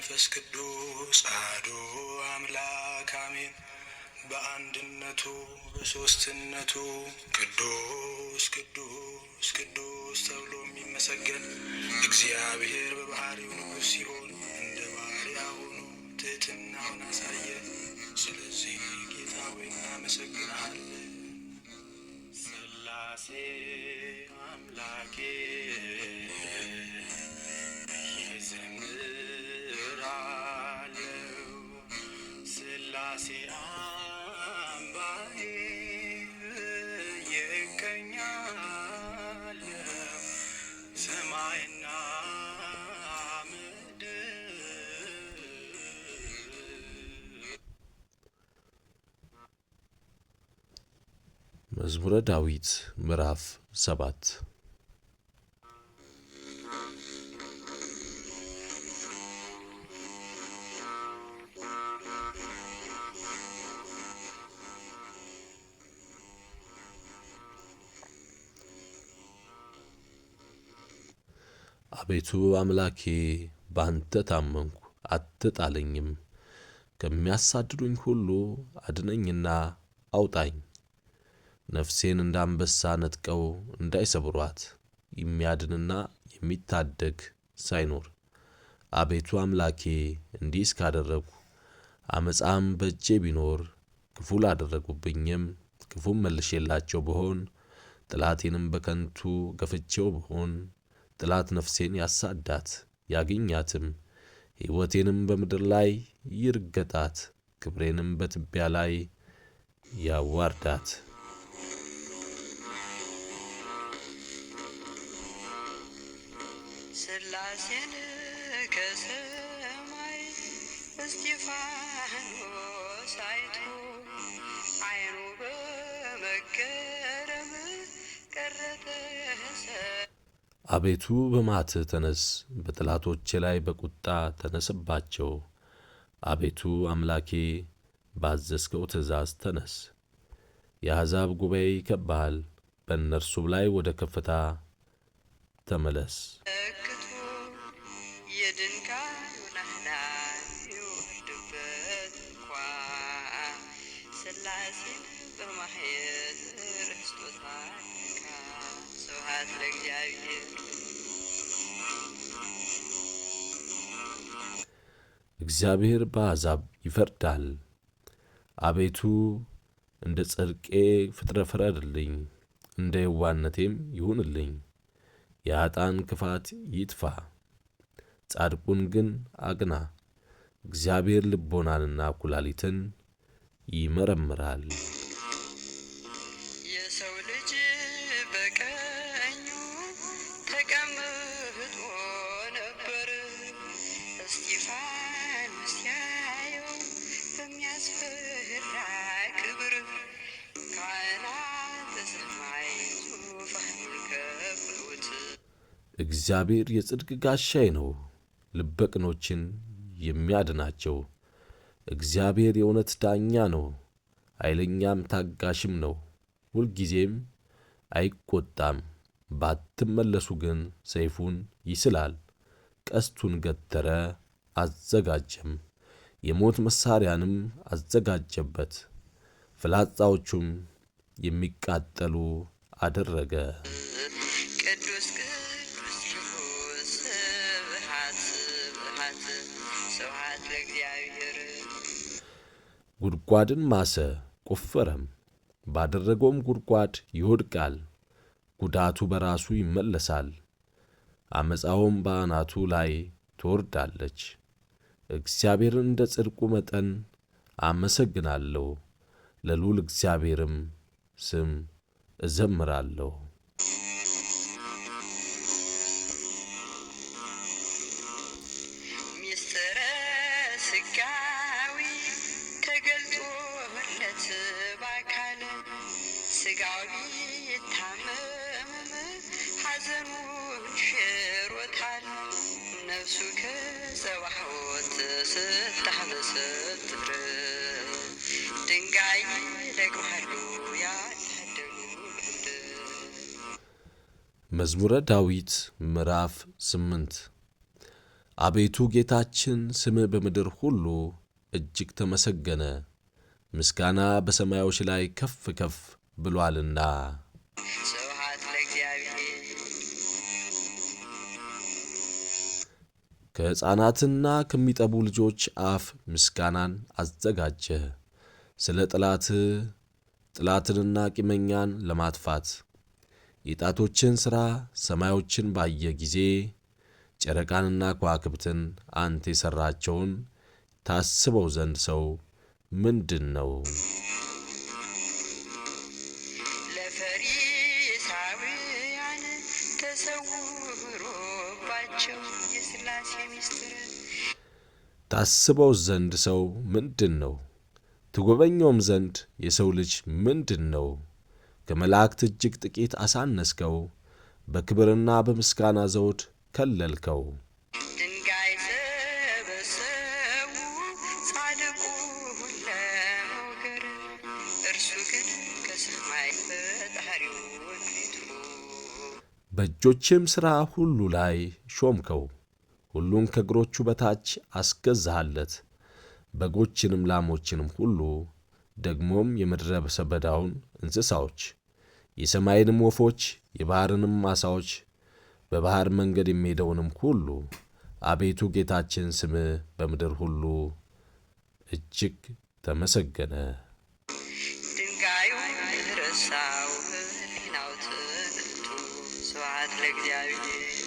መንፈስ ቅዱስ አሐዱ አምላክ አሜን። በአንድነቱ በሦስትነቱ ቅዱስ ቅዱስ ቅዱስ ተብሎ የሚመሰገን እግዚአብሔር በባህሪው ንጉሥ ሲሆን እንደ ባሪያ ሆኖ ትሕትናውን አሳየ። ስለዚህ ጌታ ሆይ እናመሰግንሃለን። ሥላሴ አምላኬ እዘምራለሁ፣ ሥላሴ አምባዬ እቀኛለሁ፣ ሰማይና ምድር። መዝሙረ ዳዊት ምዕራፍ 7 አቤቱ አምላኬ በአንተ ታመንኩ፣ አትጣለኝም። ከሚያሳድዱኝ ሁሉ አድነኝና አውጣኝ። ነፍሴን እንደ አንበሳ ነጥቀው እንዳይሰብሯት፣ የሚያድንና የሚታደግ ሳይኖር። አቤቱ አምላኬ እንዲህ እስካደረግሁ ዓመፃም በእጄ ቢኖር፣ ክፉ ላደረጉብኝም ክፉም መልሼላቸው ብሆን፣ ጠላቴንም በከንቱ ገፍቼው ብሆን፣ ጠላት ነፍሴን ያሳዳት ያግኛትም፣ ሕይወቴንም በምድር ላይ ይርገጣት፣ ክብሬንም በትቢያ ላይ ያዋርዳት። ሥላሴን ከሰማይ እስጢፋኖስ አይቶ ዓይኑ በመገረም ቀረጠ። አቤቱ በመዓትህ ተነስ፣ በጠላቶቼ ላይ በቁጣ ተነስባቸው። አቤቱ አምላኬ ባዘዝከው ትእዛዝ ተነስ። የአሕዛብ ጉባኤ ይከብብሃል፣ በእነርሱም ላይ ወደ ከፍታ ተመለስ። እክቱ የድንጋዩን አህላል ይወርድበት እንኳ ሥላሴን በማየት ረስቶታል። ስብሐት ለእግዚአብሔር። እግዚአብሔር በአሕዛብ ይፈርዳል። አቤቱ እንደ ጽድቄ ፍረድልኝ፣ እንደ የዋህነቴም ይሁንልኝ። የኃጥአን ክፋት ይጥፋ፣ ጻድቁን ግን አቅና። እግዚአብሔር ልቦናንና ኩላሊትን ይመረምራል። የሰው ልጅ በቀኙ ተቀምጦ ነበር፣ እስጢፋኖስ ሲያየው በሚያስፈራ ክብር። ካህናተ ሰማይ ዙፋኑን ከፈሉት። እግዚአብሔር የጽድቅ ጋሻዬ ነው፣ ልበ ቅኖችን የሚያድናቸው። እግዚአብሔር የእውነት ዳኛ ነው፣ ኃይለኛም ታጋሽም ነው። ሁልጊዜም አይቈጣም፣ ባትመለሱ ግን ሰይፉን ይስላል፣ ቀስቱን ገተረ አዘጋጀም፣ የሞት መሣሪያንም አዘጋጀበት፣ ፍላጻዎቹም የሚቃጠሉ አደረገ። ቅዱስ ቅዱስ ይሁን፣ ስብሐት ስብሐት ስብሐት ለእግዚአብሔር። ጉድጓድን ማሰ ቈፈረም፣ ባደረገውም ጉድጓድ ይወድቃል። ጉዳቱ በራሱ ይመለሳል፣ ዓመፃውም በአናቱ ላይ ትወርዳለች። እግዚአብሔርን እንደ ጽድቁ መጠን አመሰግናለሁ፣ ለልዑል እግዚአብሔርም ስም እዘምራለሁ። ምስጢረ ሥጋዊ ተገልጦለት በአካል ሥጋዊ ይታመም ሐዘኑን ሽሮታል። ነፍሱ ከጸባዖት ስታመሰጥር ድንጋይ ይለቅማሉ ያታደሉት። መዝሙረ ዳዊት ምዕራፍ 8 አቤቱ ጌታችን ስምህ በምድር ሁሉ እጅግ ተመሰገነ፣ ምስጋና በሰማዮች ላይ ከፍ ከፍ ብሎአልና። ስብሐት ለእግዚአብሔር። ከሕፃናትና ከሚጠቡ ልጆች አፍ ምስጋናን አዘጋጀ። ስለ ጠላትንና ቂመኛን ለማጥፋት የጣቶችን ሥራ ሰማዮችን ባየ ጊዜ ጨረቃንና ከዋክብትን አንተ የሠራቸውን ታስበው ዘንድ ሰው ምንድን ነው? ለፈሪሳውያን ተሰውሮባቸው የሥላሴ ምስጢር ታስበው ዘንድ ሰው ምንድን ነው? ትጎበኘውም ዘንድ የሰው ልጅ ምንድን ነው? ከመላእክት እጅግ ጥቂት አሳነስከው፣ በክብርና በምስጋና ዘውድ ከለልከው። ድንጋይ ሰበሰቡ ጻድቁን ለመውገር፣ እርሱ ግን ከሰማይ ፈጣሪውን ፊቱ። በእጆችም ሥራ ሁሉ ላይ ሾምከው፣ ሁሉን ከእግሮቹ በታች አስገዛሃለት። በጎችንም ላሞችንም ሁሉ ደግሞም የምድረ በዳውን እንስሳዎች፣ የሰማይንም ወፎች፣ የባሕርንም ዓሣዎች፣ በባሕር መንገድ የሚሄደውንም ሁሉ። አቤቱ ጌታችን ስምህ በምድር ሁሉ እጅግ ተመሰገነ። ድንጋዩ ረሳው ሕሊናው ትንቱ። ስብሐት ለእግዚአብሔር።